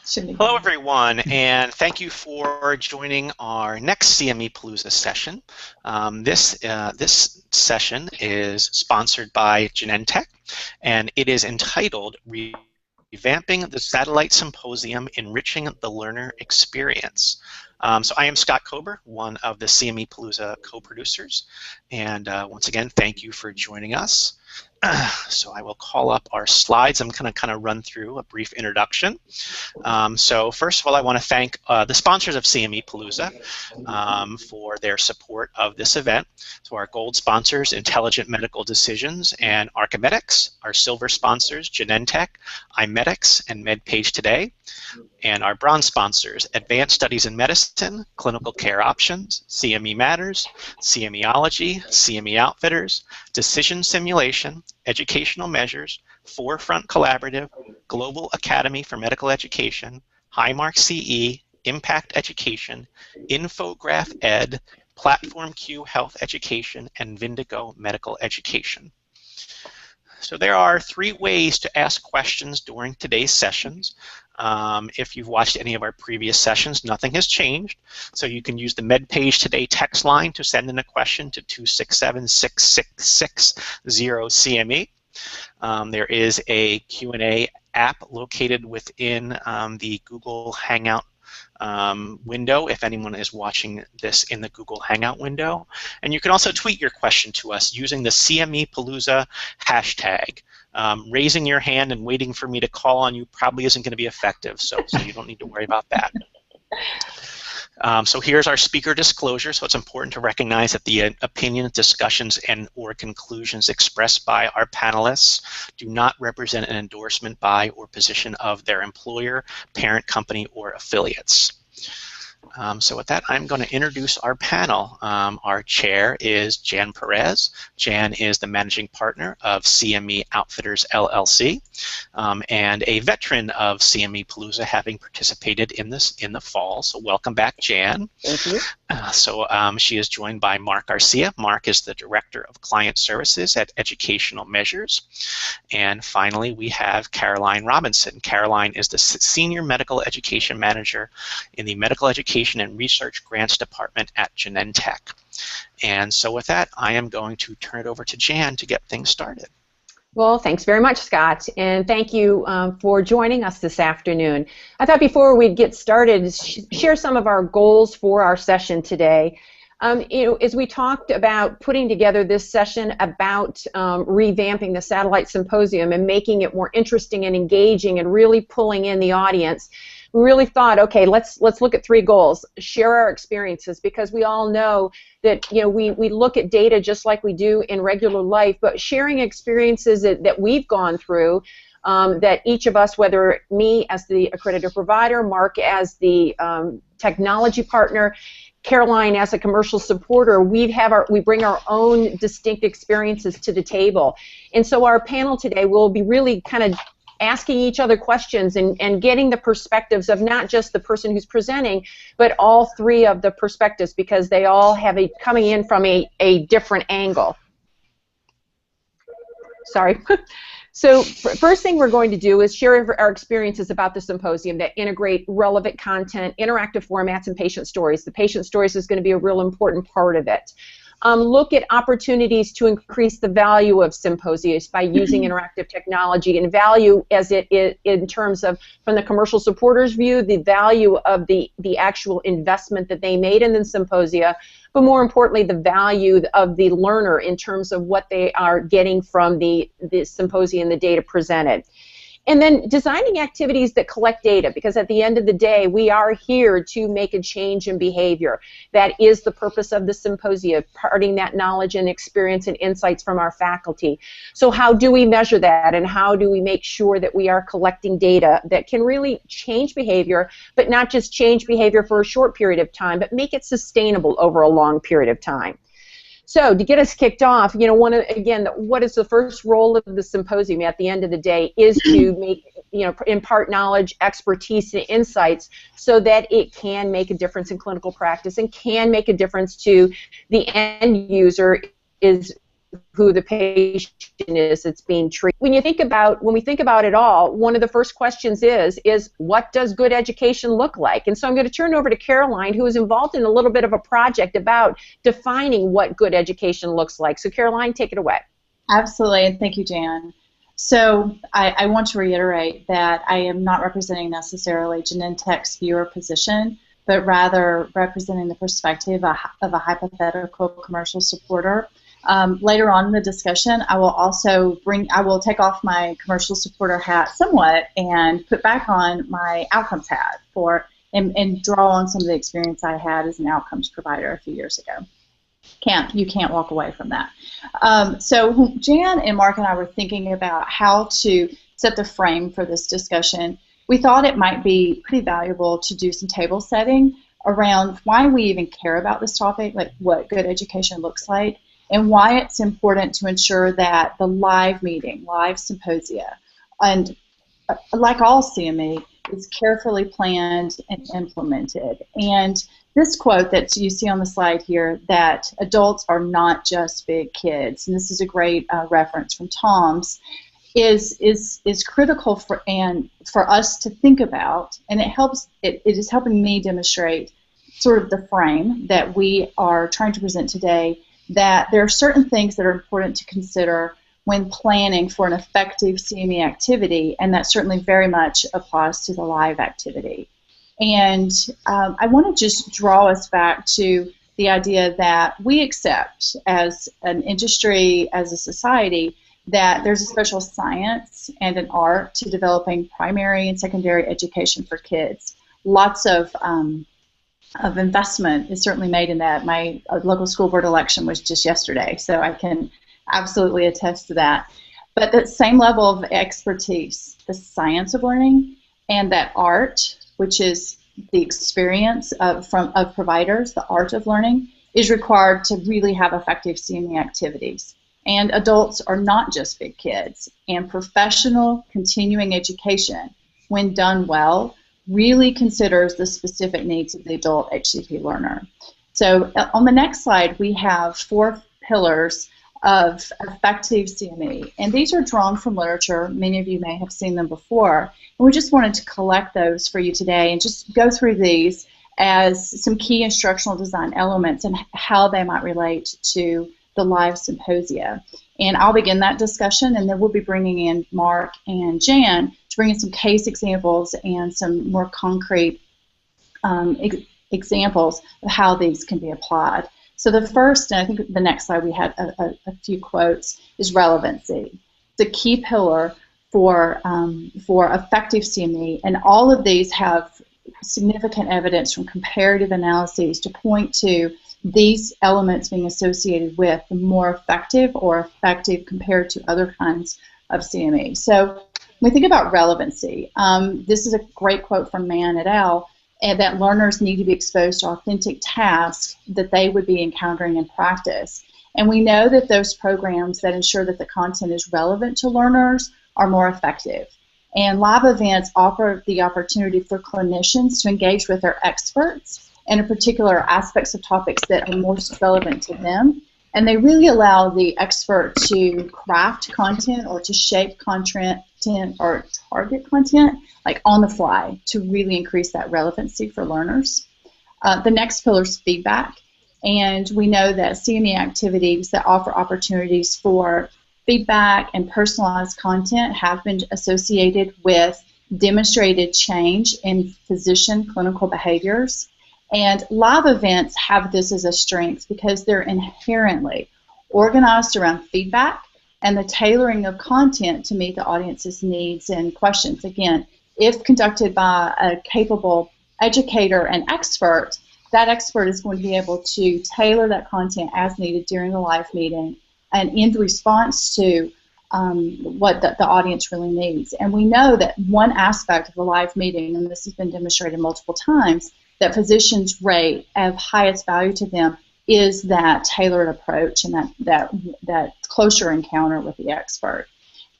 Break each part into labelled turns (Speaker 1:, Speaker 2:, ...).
Speaker 1: Hello, everyone, and thank you for joining our next CME Palooza session. This session is sponsored by Genentech, and it is entitled Revamping the Satellite Symposium, Enriching the Learner Experience. So I am Scott Kober, one of the CME Palooza co-producers, and once again, thank you for joining us. So I will call up our slides. I'm going to kind of run through a brief introduction. So first of all, I want to thank the sponsors of CME Palooza for their support of this event. So our gold sponsors, Intelligent Medical Decisions and Archimedics. Our silver sponsors, Genentech, iMedix, and MedPage Today. And our bronze sponsors, Advanced Studies in Medicine, Clinical Care Options, CME Matters, CMEology, CME Outfitters, Decision Simulation, Educational Measures, Forefront Collaborative, Global Academy for Medical Education, Highmark CE, Impact Education, Infograph Ed, Platform Q Health Education, and Vindigo Medical Education. So there are 3 ways to ask questions during today's sessions. If you've watched any of our previous sessions, nothing has changed. So you can use the MedPage Today text line to send in a question to 267-666-0CME. There is a Q&A app located within the Google Hangout window if anyone is watching this in the Google Hangout window. And you can also tweet your question to us using the CME Palooza hashtag. Raising your hand and waiting for me to call on you probably isn't going to be effective, so you don't need to worry about that. So here's our speaker disclosure. So it's important to recognize that the opinions, discussions, and/or conclusions expressed by our panelists do not represent an endorsement by or position of their employer, parent company, or affiliates. So with that, I'm going to introduce our panel. Our chair is Jan Perez. Jan is the managing partner of CME Outfitters LLC and a veteran of CME Palooza, having participated in this in the fall. So welcome back, Jan.
Speaker 2: Thank you.
Speaker 1: She is joined by Mark Garcia. Mark is the Director of Client Services at Educational Measures. And finally, we have Caroline Robinson. Caroline is the Senior Medical Education Manager in the Medical Education and Research Grants Department at Genentech. And so with that, I am going to turn it over to Jan to get things started.
Speaker 2: Well, thanks very much, Scott, and thank you for joining us this afternoon. I thought before we get started, share some of our goals for our session today. As we talked about putting together this session about revamping the Satellite Symposium and making it more interesting and engaging and really pulling in the audience, we really thought, okay, let's look at 3 goals. Share our experiences, because we all know that we look at data just like we do in regular life, but sharing experiences that we've gone through, that each of us, whether me as the accredited provider, Mark as the technology partner, Caroline as a commercial supporter, we bring our own distinct experiences to the table. And so our panel today will be really kind of asking each other questions and getting the perspectives of not just the person who's presenting, but all 3 of the perspectives, because they all have coming in from a different angle. Sorry. So first thing we're going to do is share our experiences about the symposium that integrate relevant content, interactive formats, and patient stories. The patient stories is going to be a real important part of it. Look at opportunities to increase the value of symposiums by using interactive technology, and value as it is in terms of, from the commercial supporters' view, the value of the actual investment that they made in the symposia, but more importantly, the value of the learner in terms of what they are getting from the symposium, the data presented. And then designing activities that collect data, because at the end of the day, we are here to make a change in behavior. That is the purpose of the symposia, imparting that knowledge and experience and insights from our faculty. So how do we measure that, and how do we make sure that we are collecting data that can really change behavior, but not just change behavior for a short period of time, but make it sustainable over a long period of time? So to get us kicked off, what is the first role of the symposium at the end of the day is to make, impart knowledge, expertise, and insights so that it can make a difference in clinical practice and can make a difference to the end user, is who the patient is that's being treated. When we think about it all, one of the first questions is what does good education look like? And so I'm going to turn over to Caroline, who is involved in a little bit of a project about defining what good education looks like. So Caroline, take it away.
Speaker 3: Absolutely, and thank you, Jan. So I want to reiterate that I am not representing necessarily Genentech's viewer position, but rather representing the perspective of a hypothetical commercial supporter. Later on in the discussion, I will take off my commercial supporter hat somewhat and put back on my outcomes hat and draw on some of the experience I had as an outcomes provider a few years ago. You can't walk away from that. So Jan and Mark and I were thinking about how to set the frame for this discussion. We thought it might be pretty valuable to do some table setting around why we even care about this topic, like what good education looks like, and why it's important to ensure that the live meeting, live symposia, and like all CME, is carefully planned and implemented. And this quote that you see on the slide here, that adults are not just big kids, and this is a great reference from Tom's, is critical for us to think about, and it is helping me demonstrate sort of the frame that we are trying to present today, that there are certain things that are important to consider when planning for an effective CME activity, and that certainly very much applies to the live activity. And I want to just draw us back to the idea that we accept as an industry, as a society, that there's a special science and an art to developing primary and secondary education for kids. Lots of investment is certainly made in that. My local school board election was just yesterday, so I can absolutely attest to that. But that same level of expertise, the science of learning, and that art, which is the experience of providers, the art of learning, is required to really have effective CME activities. And adults are not just big kids, and professional continuing education, when done well, really considers the specific needs of the adult HCP learner. So on the next slide, we have 4 pillars of effective CME, and these are drawn from literature. Many of you may have seen them before, and we just wanted to collect those for you today and just go through these as some key instructional design elements and how they might relate to the live symposia. And I'll begin that discussion, and then we'll be bringing in Mark and Jan to bring in some case examples and some more concrete examples of how these can be applied. So the first, and I think the next slide we had a few quotes, is relevancy. The key pillar for effective CME, and all of these have significant evidence from comparative analyses to point to these elements being associated with the more effective or effective compared to other kinds of CME. So when we think about relevancy, this is a great quote from Mann et al., and that learners need to be exposed to authentic tasks that they would be encountering in practice. And we know that those programs that ensure that the content is relevant to learners are more effective. And live events offer the opportunity for clinicians to engage with their experts in particular aspects of topics that are most relevant to them. And they really allow the expert to craft content or to shape content or target content like on the fly to really increase that relevancy for learners. The next pillar is feedback. And we know that CME activities that offer opportunities for feedback and personalized content have been associated with demonstrated change in physician clinical behaviors. And live events have this as a strength because they're inherently organized around feedback and the tailoring of content to meet the audience's needs and questions. Again, if conducted by a capable educator and expert, that expert is going to be able to tailor that content as needed during the live meeting and in response to what the audience really needs. And we know that one aspect of the live meeting, and this has been demonstrated multiple times, that physicians rate of highest value to them is that tailored approach and that closer encounter with the expert.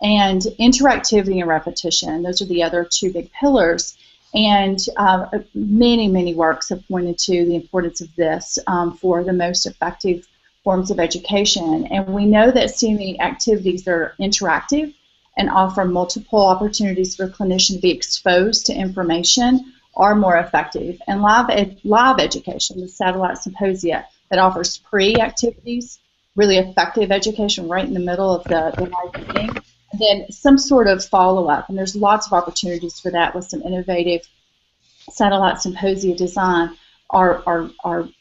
Speaker 3: And interactivity and repetition, those are the other 2 big pillars. And many, many works have pointed to the importance of this for the most effective forms of education. And we know that CME activities are interactive and offer multiple opportunities for clinicians to be exposed to information are more effective. And live education, the satellite symposia that offers pre-activities, really effective education right in the middle of the live meeting, and then some sort of follow-up. And there's lots of opportunities for that with some innovative satellite symposia design are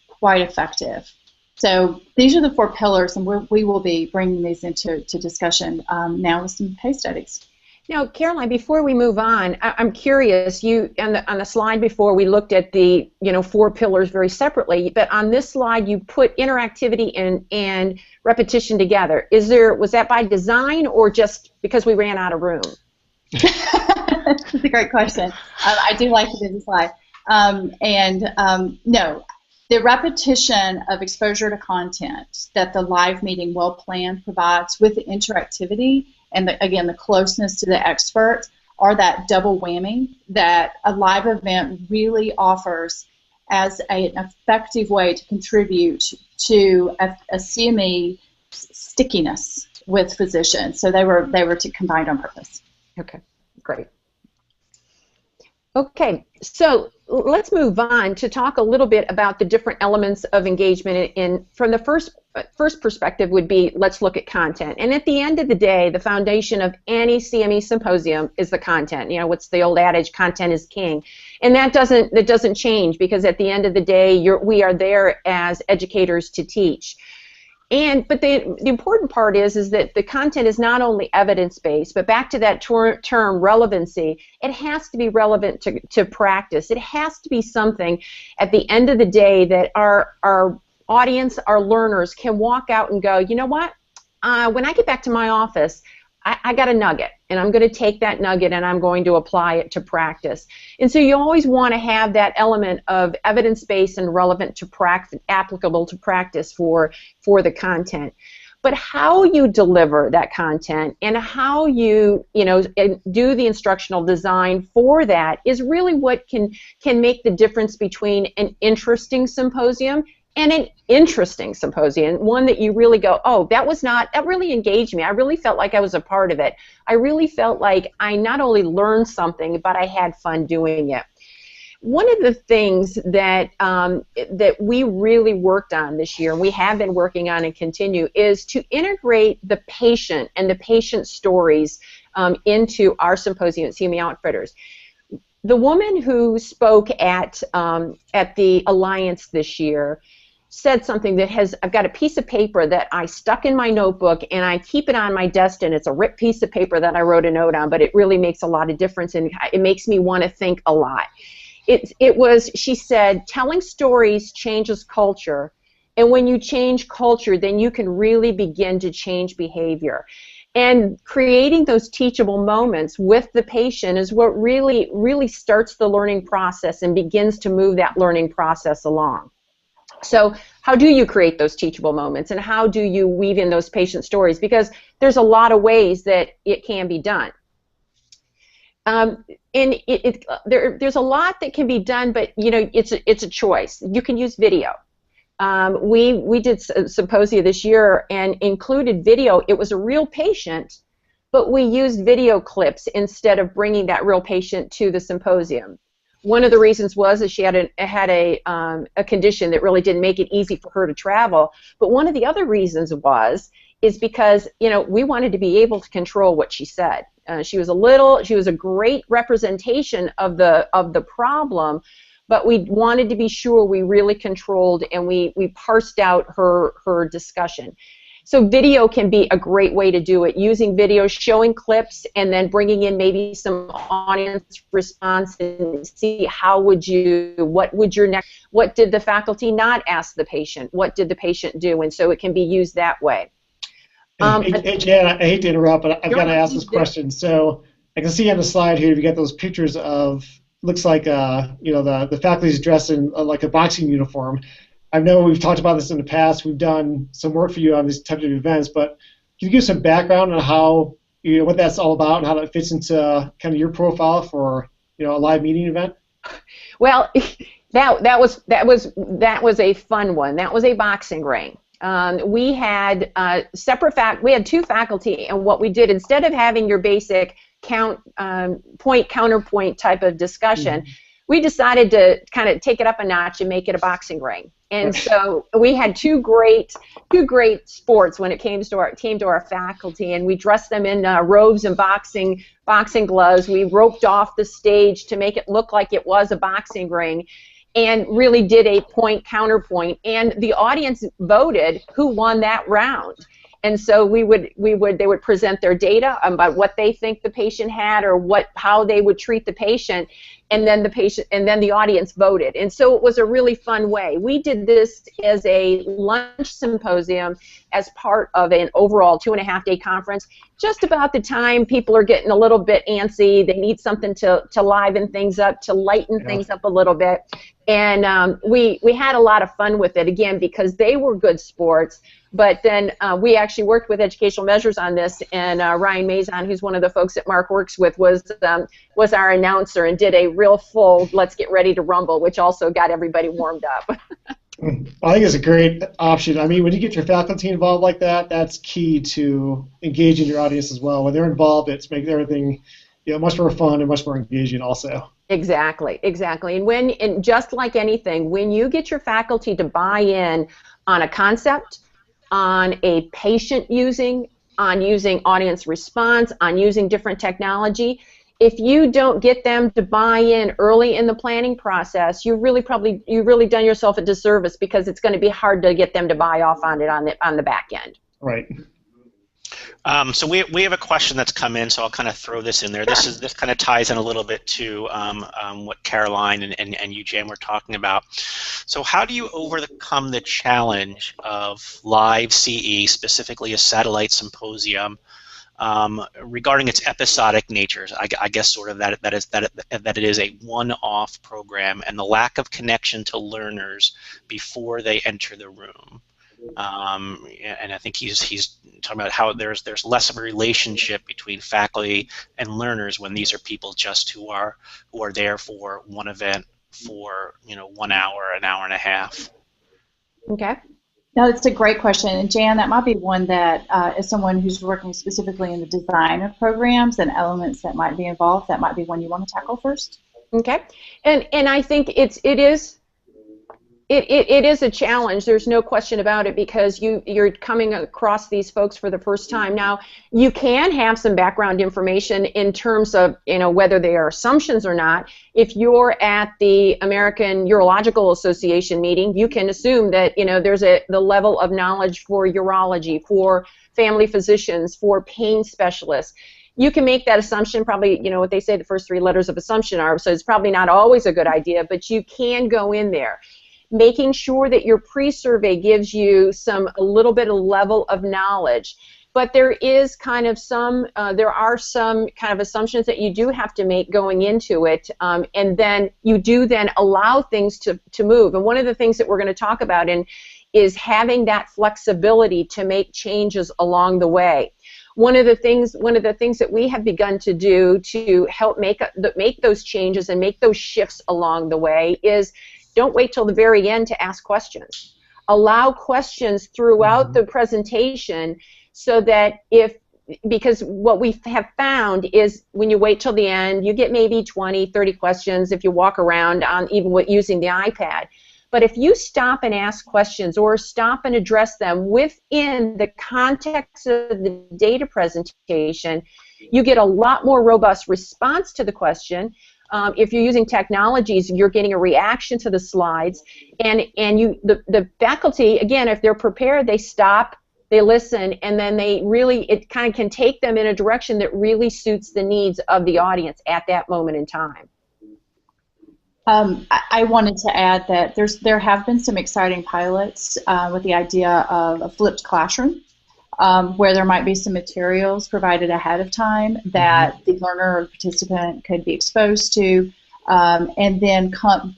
Speaker 3: quite effective. So these are the 4 pillars, and we will be bringing these into discussion now with some case studies.
Speaker 2: Now, Caroline, before we move on, I'm curious. You on the slide before we looked at the 4 pillars very separately, but on this slide you put interactivity and repetition together. Was that by design or just because we ran out of room?
Speaker 3: That's a great question. I do like the slide. No, the repetition of exposure to content that the live meeting well planned provides with the interactivity and again the closeness to the expert are that double whammy that a live event really offers as an effective way to contribute to a CME stickiness with physicians. So they were combined on purpose.
Speaker 2: Okay, great. Okay, so let's move on to talk a little bit about the different elements of engagement. From the first perspective would be, let's look at content. And at the end of the day, the foundation of any CME symposium is the content. What's the old adage, content is king. And that doesn't change, because at the end of the day, we are there as educators to teach. But the important part is that the content is not only evidence-based, but back to that term relevancy, it has to be relevant to practice. It has to be something at the end of the day that our audience, our learners can walk out and go, you know what, when I get back to my office, I got a nugget, and I'm going to take that nugget and I'm going to apply it to practice. And so you always want to have that element of evidence-based and relevant to practice, applicable to practice for the content. But how you deliver that content and how you do the instructional design for that is really what can make the difference between an interesting symposium and an interesting symposium, one that you really go, oh, that really engaged me. I really felt like I was a part of it. I really felt like I not only learned something, but I had fun doing it. One of the things that we really worked on this year, and we have been working on and continue, is to integrate the patient and the patient stories into our symposium at CME Outfitters. The woman who spoke at the Alliance this year said something that I've got a piece of paper that I stuck in my notebook, and I keep it on my desk, and it's a ripped piece of paper that I wrote a note on, but it really makes a lot of difference, and it makes me want to think a lot. She said, telling stories changes culture, and when you change culture, then you can really begin to change behavior. And creating those teachable moments with the patient is what really, really starts the learning process and begins to move that learning process along. So how do you create those teachable moments, and how do you weave in those patient stories? Because there's a lot of ways that it can be done. There's a lot that can be done, but it's a choice. You can use video. We did a symposia this year and included video. It was a real patient, but we used video clips instead of bringing that real patient to the symposium. One of the reasons was that she had a condition that really didn't make it easy for her to travel. But one of the other reasons is because we wanted to be able to control what she said. She was a great representation of the problem, but we wanted to be sure we really controlled and we parsed out her discussion. So video can be a great way to do it, using video, showing clips, and then bringing in maybe some audience response and see what did the faculty not ask the patient? What did the patient do? And so it can be used that way.
Speaker 4: Hey, Jan, I hate to interrupt, but I've got to ask this question. So I can see on the slide here, you got those pictures of, looks like, the faculty's dressed in like a boxing uniform. I know we've talked about this in the past. We've done some work for you on these types of events, but can you give some background on how, what that's all about and how that fits into kind of your profile for, a live meeting event?
Speaker 2: Well, that was a fun one. That was a boxing ring. We had we had two faculty, and what we did, instead of having your basic point counterpoint type of discussion, we decided to kind of take it up a notch and make it a boxing ring. And so we had two great sports when it came to our faculty, and we dressed them in robes and boxing gloves. We roped off the stage to make it look like it was a boxing ring, and really did a point counterpoint, and the audience voted who won that round. And so they would present their data about what they think the patient had, or how they would treat the patient, and then the audience voted. And so it was a really fun way. We did this as a lunch symposium as part of an overall 2.5-day conference. Just about the time people are getting a little bit antsy, they need something to liven things up, to lighten things up a little bit. And we had a lot of fun with it, again, because they were good sports. But then we actually worked with Educational Measures on this, and Ryan Mazon, who's one of the folks that Mark works with, was our announcer and did a real full "Let's get ready to rumble," which also got everybody warmed up.
Speaker 4: I think it's a great option. I mean, when you get your faculty involved like that, that's key to engaging your audience as well. When they're involved, it's making everything much more fun and much more engaging also.
Speaker 2: Exactly. And just like anything, when you get your faculty to buy in on a concept, on a patient using audience response, on using different technology, if you don't get them to buy in early in the planning process, you've really done yourself a disservice, because it's going to be hard to get them to buy off on it on the back end.
Speaker 4: Right.
Speaker 1: So we have a question that's come in, so I'll kind of throw this in there. This kind of ties in a little bit to what Caroline and you, Jan, were talking about. So how do you overcome the challenge of live CE, specifically a satellite symposium, regarding its episodic natures? I guess sort of that it is a one-off program, and the lack of connection to learners before they enter the room. And I think he's talking about how there's less of a relationship between faculty and learners when these are people just who are there for one event for 1 hour, an hour and a half.
Speaker 2: Okay.
Speaker 3: No, it's a great question, and Jan, that might be one that, as someone who's working specifically in the design of programs and elements that might be involved, that might be one you want to tackle first.
Speaker 2: Okay, and I think it is a challenge. There's no question about it, because you're coming across these folks for the first time. Now, you can have some background information in terms of whether they are assumptions or not. If you're at the American Urological Association meeting, you can assume that there's the level of knowledge for urology, for family physicians, for pain specialists. You can make that assumption. Probably, what they say the first 3 letters of assumption are. So it's probably not always a good idea, but you can go in there, making sure that your pre-survey gives you a little bit of level of knowledge. But there is there are some kind of assumptions that you do have to make going into it, and then you do then allow things to move. And one of the things that we're going to talk about is having that flexibility to make changes along the way. One of the things that we have begun to do to help make those changes and make those shifts along the way is, don't wait till the very end to ask questions. Allow questions throughout the presentation, so that because what we have found is when you wait till the end, you get maybe 20, 30 questions if you walk around on using the iPad. But if you stop and ask questions, or stop and address them within the context of the data presentation, you get a lot more robust response to the question. If you're using technologies, you're getting a reaction to the slides, and the faculty, again, if they're prepared, they stop, they listen, and then it kind of can take them in a direction that really suits the needs of the audience at that moment in time.
Speaker 3: I wanted to add that there have been some exciting pilots with the idea of a flipped classroom, where there might be some materials provided ahead of time that the learner or participant could be exposed to, and then come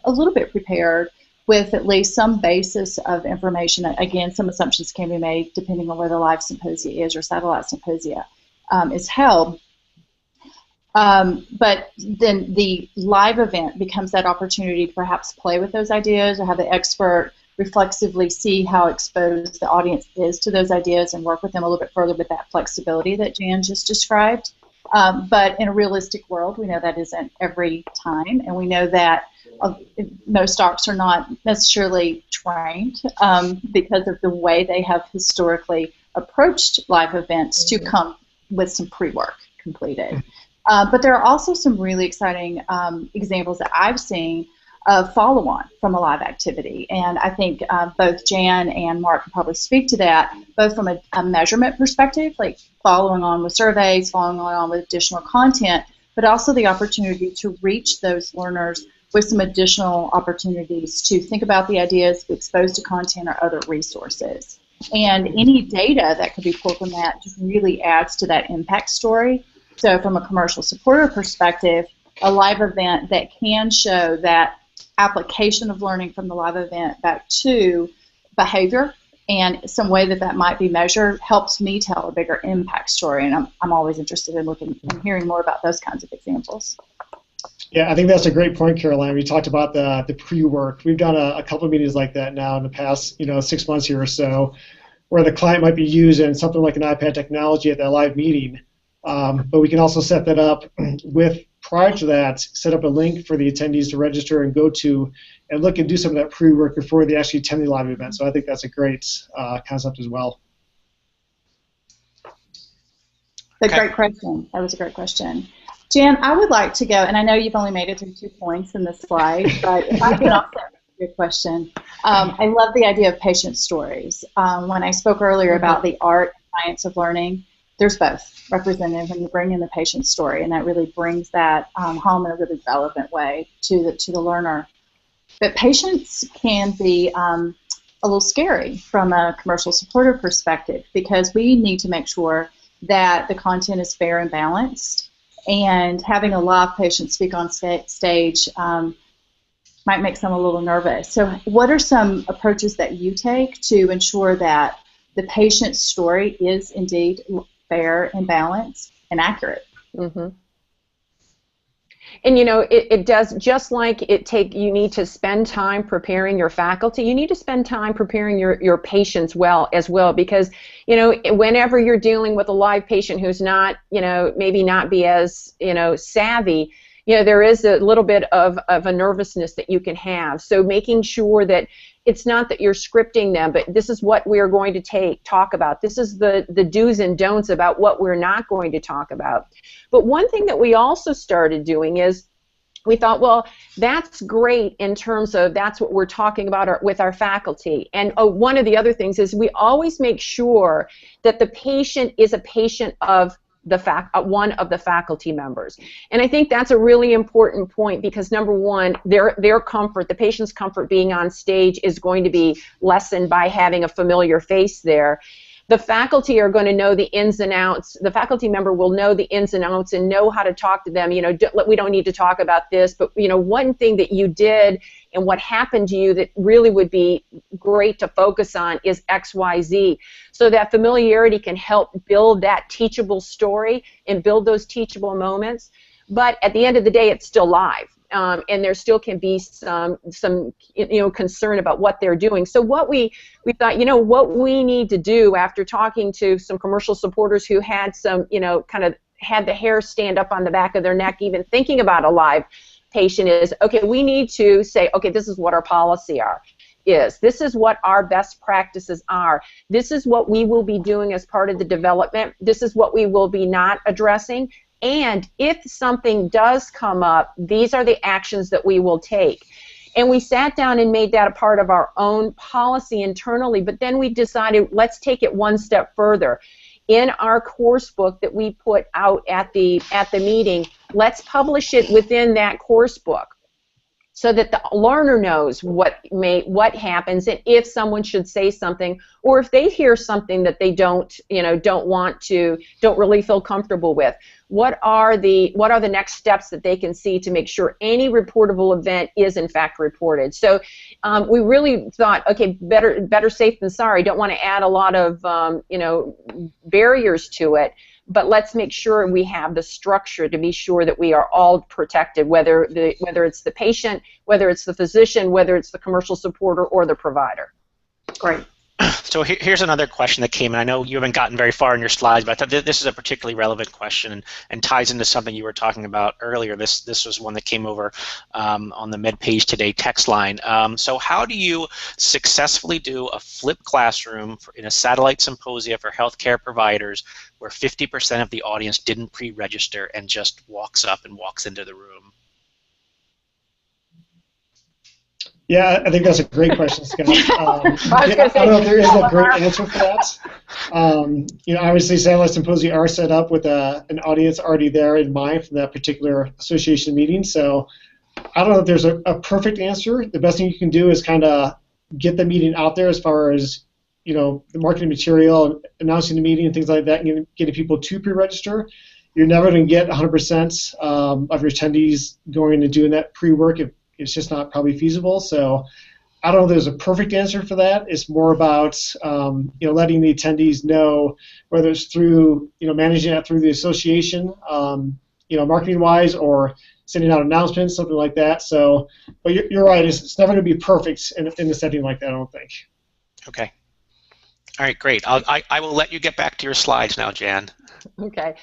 Speaker 3: a little bit prepared with at least some basis of information. Again, some assumptions can be made depending on where the live symposia is or satellite symposia is held. But then the live event becomes that opportunity to perhaps play with those ideas, or have the expert reflexively see how exposed the audience is to those ideas and work with them a little bit further with that flexibility that Jan just described. But in a realistic world, we know that isn't every time, and we know that most docs are not necessarily trained because of the way they have historically approached live events to come with some pre-work completed. But there are also some really exciting examples that I've seen of follow-on from a live activity. And I think both Jan and Mark can probably speak to that, both from a measurement perspective, like following on with surveys, following on with additional content, but also the opportunity to reach those learners with some additional opportunities to think about the ideas, be exposed to content or other resources. And any data that could be pulled from that just really adds to that impact story. So from a commercial supporter perspective, a live event that can show that application of learning from the live event back to behavior and some way that that might be measured helps me tell a bigger impact story. And I'm always interested in looking and hearing more about those kinds of examples.
Speaker 4: Yeah, I think that's a great point, Caroline. We talked about the pre-work. We've done a couple of meetings like that now in the past 6 months here or so, where the client might be using something like an iPad technology at that live meeting. But we can also set that up with, prior to that, set up a link for the attendees to register and go to and look and do some of that pre-work before they actually attend the live event. So I think that's a great concept as well.
Speaker 3: That's a great question. That was a great question. Jan, I would like to go, and I know you've only made it through 2 points in this slide, but if I can also ask you a question. I love the idea of patient stories. When I spoke earlier about the art and science of learning, there's both represented when you bring in the patient story, and that really brings that home in a really relevant way to the learner. But patients can be a little scary from a commercial supporter perspective because we need to make sure that the content is fair and balanced. And having a live patient speak on stage might make some a little nervous. So what are some approaches that you take to ensure that the patient's story is indeed fair and balanced and accurate?
Speaker 2: Mm-hmm. And it does, just like you need to spend time preparing your faculty, you need to spend time preparing your patients as well, because whenever you're dealing with a live patient who's not, maybe not be as, savvy, there is a little bit of a nervousness that you can have. So making sure that it's not that you're scripting them, but this is what we're going to talk about. This is the do's and don'ts about what we're not going to talk about. But one thing that we also started doing is we thought, well, that's great in terms of that's what we're talking about with our faculty. And one of the other things is we always make sure that the patient is a patient of one of the faculty members. And I think that's a really important point because, number one, their comfort, the patient's comfort being on stage is going to be lessened by having a familiar face there. The faculty are going to know the ins and outs. The faculty member will know the ins and outs and know how to talk to them. We don't need to talk about this, but one thing that you did and what happened to you that really would be great to focus on is X, Y, Z. So that familiarity can help build that teachable story and build those teachable moments. But at the end of the day, it's still live. And there still can be some concern about what they're doing. So what we thought, what we need to do after talking to some commercial supporters who had some, kind of had the hair stand up on the back of their neck even thinking about a live patient is, okay, we need to say, okay, this is what our policy is. This is what our best practices are. This is what we will be doing as part of the development. This is what we will be not addressing. And if something does come up, these are the actions that we will take. And we sat down and made that a part of our own policy internally, but then we decided, let's take it one step further. In our course book that we put out at the meeting, let's publish it within that course book so that the learner knows what happens and if someone should say something or if they hear something that they don't really feel comfortable with. What are the next steps that they can see to make sure any reportable event is in fact reported? So we really thought, okay, better safe than sorry. Don't want to add a lot of barriers to it, but let's make sure we have the structure to be sure that we are all protected, whether it's the patient, whether it's the physician, whether it's the commercial supporter or the provider.
Speaker 3: Great.
Speaker 1: So here's another question that came in. I know you haven't gotten very far in your slides, but I thought this is a particularly relevant question and ties into something you were talking about earlier. This was one that came over on the MedPage Today text line. So how do you successfully do a flipped classroom in a satellite symposia for healthcare providers where 50% of the audience didn't pre-register and just walks up and walks into the room?
Speaker 4: Yeah, I think that's a great question, Scott. I don't know if there is a great answer for that. Obviously, satellite symposia are set up with an audience already there in mind for that particular association meeting. So I don't know if there's a perfect answer. The best thing you can do is kind of get the meeting out there as far as the marketing material, announcing the meeting, and things like that, and getting people to pre-register. You're never going to get 100% of your attendees going and doing that pre-work if it's just not probably feasible. So I don't know if there's a perfect answer for that. It's more about letting the attendees know, whether it's through managing that through the association, marketing wise, or sending out announcements, something like that. So, but you're right. It's never going to be perfect in a setting like that, I don't think.
Speaker 1: Okay. All right, great. I will let you get back to your slides now, Jan.
Speaker 2: Okay.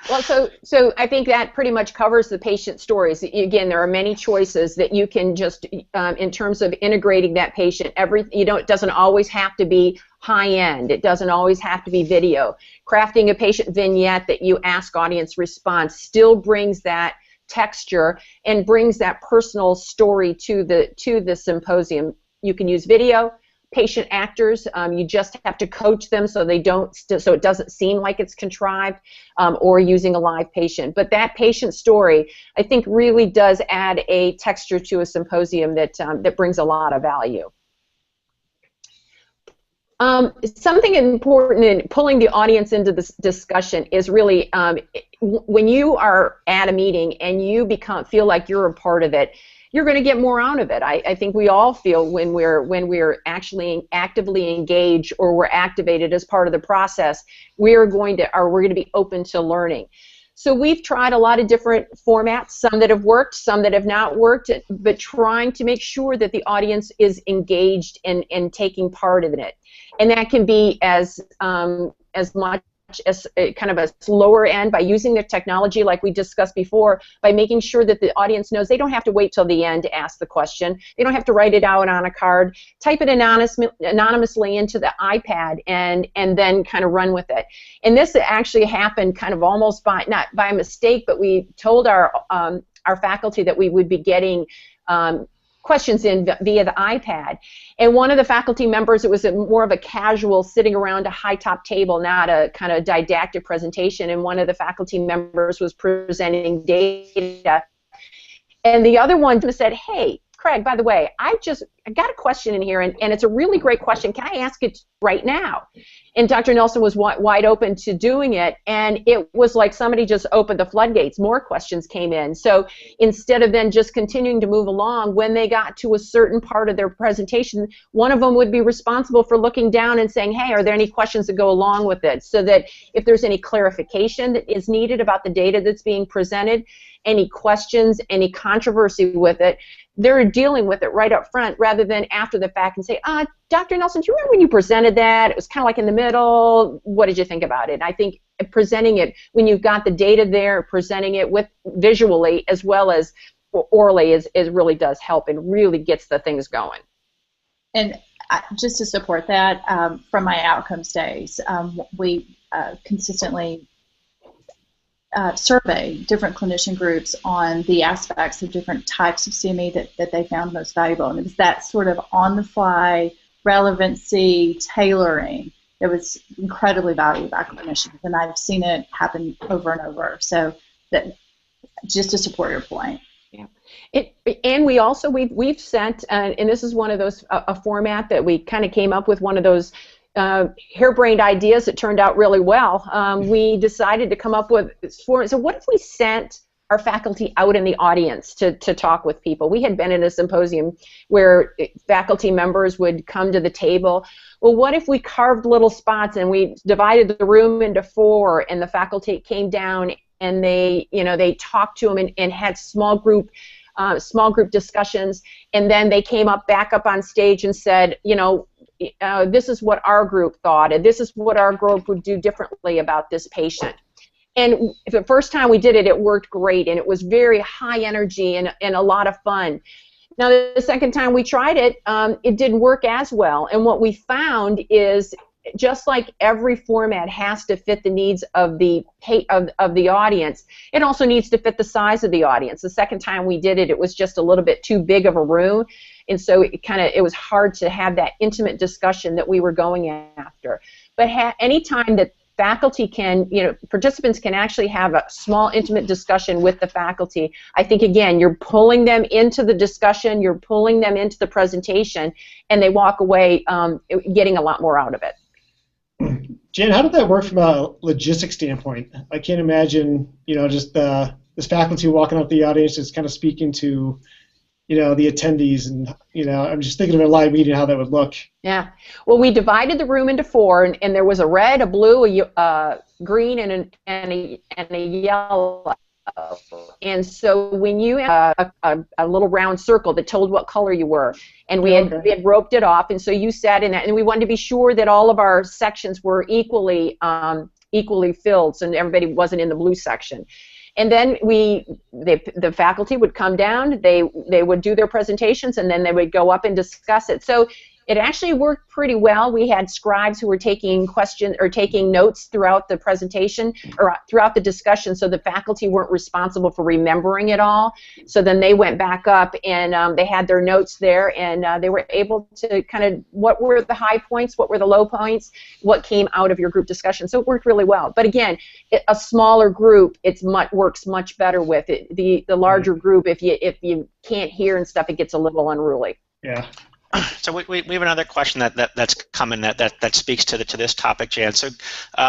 Speaker 2: Well, so I think that pretty much covers the patient stories. Again, there are many choices that you can just, in terms of integrating that patient. It doesn't always have to be high end. It doesn't always have to be video. Crafting a patient vignette that you ask audience response still brings that texture and brings that personal story to the symposium. You can use video. Patient actors, you just have to coach them so it doesn't seem like it's contrived, or using a live patient. But that patient story, I think, really does add a texture to a symposium that brings a lot of value. Something important in pulling the audience into this discussion is really when you are at a meeting and you feel like you're a part of it, you're going to get more out of it. I think we all feel when we're actually actively engaged or we're activated as part of the process, we're going to be open to learning. So we've tried a lot of different formats, some that have worked, some that have not worked, but trying to make sure that the audience is engaged and taking part in it. And that can be as much as kind of a slower end by using the technology like we discussed before, by making sure that the audience knows they don't have to wait till the end to ask the question. They don't have to write it out on a card, type it anonymously into the iPad and then kind of run with it. And this actually happened kind of almost not by mistake, but we told our faculty that we would be getting questions in via the iPad. And one of the faculty members, it was more of a casual sitting around a high-top table, not a kind of didactic presentation, and one of the faculty members was presenting data. And the other one said, hey, Craig, by the way, I got a question in here, and it's a really great question. Can I ask it right now? And Dr. Nelson was wide open to doing it, and it was like somebody just opened the floodgates. More questions came in. So instead of then just continuing to move along, when they got to a certain part of their presentation, one of them would be responsible for looking down and saying, hey, are there any questions that go along with it? So that if there's any clarification that is needed about the data that's being presented, any questions, any controversy with it, they're dealing with it right up front rather than after the fact and say, Dr. Nelson, do you remember when you presented that? It was kind of like in the middle. What did you think about it? And I think presenting it, when you've got the data there, presenting it with visually as well as orally is really does help and really gets the things going.
Speaker 3: And just to support that, from my outcomes days, we consistently survey different clinician groups on the aspects of different types of CME that they found most valuable. And it was that sort of on-the-fly relevancy, tailoring that was incredibly valued by clinicians. And I've seen it happen over and over. So that, just to support your point.
Speaker 2: Yeah. And we also, we've sent, and this is one of those, a format that we kind of came up with, one of those harebrained ideas that turned out really well. We decided to come up with, so what if we sent our faculty out in the audience to talk with people. We had been in a symposium where faculty members would come to the table. Well, what if we carved little spots and we divided the room into 4, and the faculty came down and they talked to them and had small group discussions, and then they came back up on stage and said, this is what our group thought, and this is what our group would do differently about this patient. And the first time we did it, it worked great, and it was very high energy and a lot of fun. Now, the second time we tried it, it didn't work as well. And what we found is, just like every format has to fit the needs of the audience, it also needs to fit the size of the audience. The second time we did it, it was just a little bit too big of a room, and so it was hard to have that intimate discussion that we were going after. But any time that faculty can, participants can actually have a small intimate discussion with the faculty, I think, again, you're pulling them into the discussion, you're pulling them into the presentation, and they walk away getting a lot more out of it.
Speaker 4: Jen, how did that work from a logistics standpoint? I can't imagine, just this faculty walking up the audience is kind of speaking to, the attendees, and, I'm just thinking of a live meeting, how that would look.
Speaker 2: Yeah. Well, we divided the room into 4, and there was a red, a blue, a green, and a yellow. And so when you had a little round circle that told what color you were, and we had roped it off, and so you sat in that, and we wanted to be sure that all of our sections were equally filled, so everybody wasn't in the blue section. And then the faculty would come down, they would do their presentations, and then they would go up and discuss it. So it actually worked pretty well. We had scribes who were taking questions or taking notes throughout the presentation or throughout the discussion, so the faculty weren't responsible for remembering it all. So then they went back up and they had their notes there, and they were able to kind of, what were the high points, what were the low points, what came out of your group discussion. So it worked really well. But again, a smaller group, works much better with it. The larger group, if you can't hear and stuff, it gets a little unruly.
Speaker 4: Yeah.
Speaker 1: So we have another question that's coming that speaks to this topic, Jan. So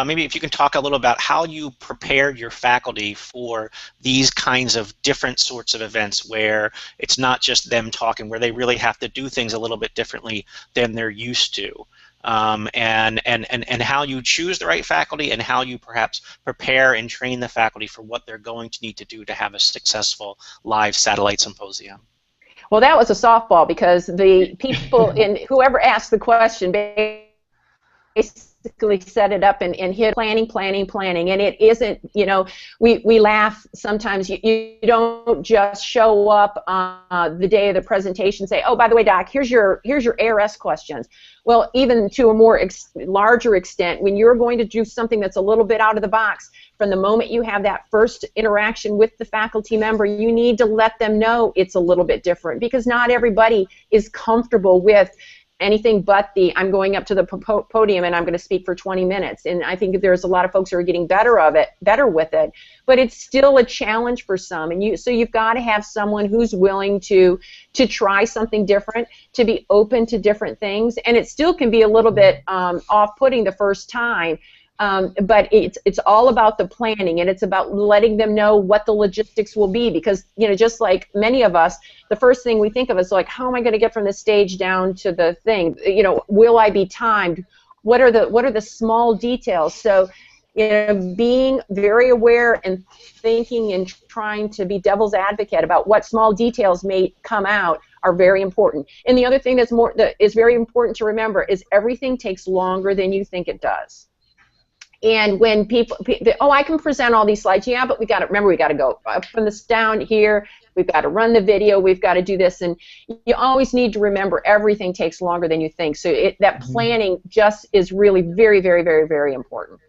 Speaker 1: maybe if you can talk a little about how you prepared your faculty for these kinds of different sorts of events where it's not just them talking, where they really have to do things a little bit differently than they're used to, and how you choose the right faculty, and how you perhaps prepare and train the faculty for what they're going to need to do to have a successful live satellite symposium.
Speaker 2: Well, that was a softball, because the people whoever asked the question basically set it up and hit planning, and it isn't, we laugh sometimes. You don't just show up the day of the presentation and say, oh, by the way, Doc, here's your ARS questions. Well, even to a more larger extent, when you're going to do something that's a little bit out of the box, from the moment you have that first interaction with the faculty member, you need to let them know it's a little bit different, because not everybody is comfortable with anything but I'm going up to the podium and I'm going to speak for 20 minutes. And I think there's a lot of folks who are getting better with it, but it's still a challenge for some. And so you've got to have someone who's willing to try something different, to be open to different things, and it still can be a little bit off-putting the first time. But it's all about the planning, and it's about letting them know what the logistics will be, because just like many of us, the first thing we think of is like, how am I going to get from the stage down to the thing? Will I be timed? What are the small details? So being very aware and thinking and trying to be devil's advocate about what small details may come out are very important. And the other thing that is very important to remember is everything takes longer than you think it does. And when people, I can present all these slides, yeah, but we got to go up from this down here. We've got to run the video. We've got to do this, and you always need to remember everything takes longer than you think. So that planning just is really very, very, very, very important.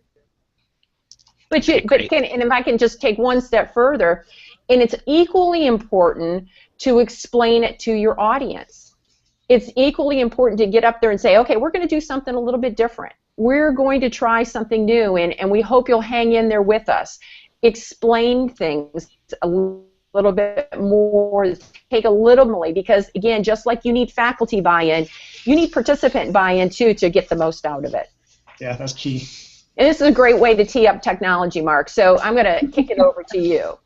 Speaker 2: And if I can just take one step further, and it's equally important to explain it to your audience. It's equally important to get up there and say, okay, we're going to do something a little bit different. We're going to try something new, and we hope you'll hang in there with us. Explain things a little bit more, take a little more, because again, just like you need faculty buy-in, you need participant buy-in too to get the most out of it.
Speaker 4: Yeah, that's key.
Speaker 2: And this is a great way to tee up technology, Mark. So I'm going to kick it over to you.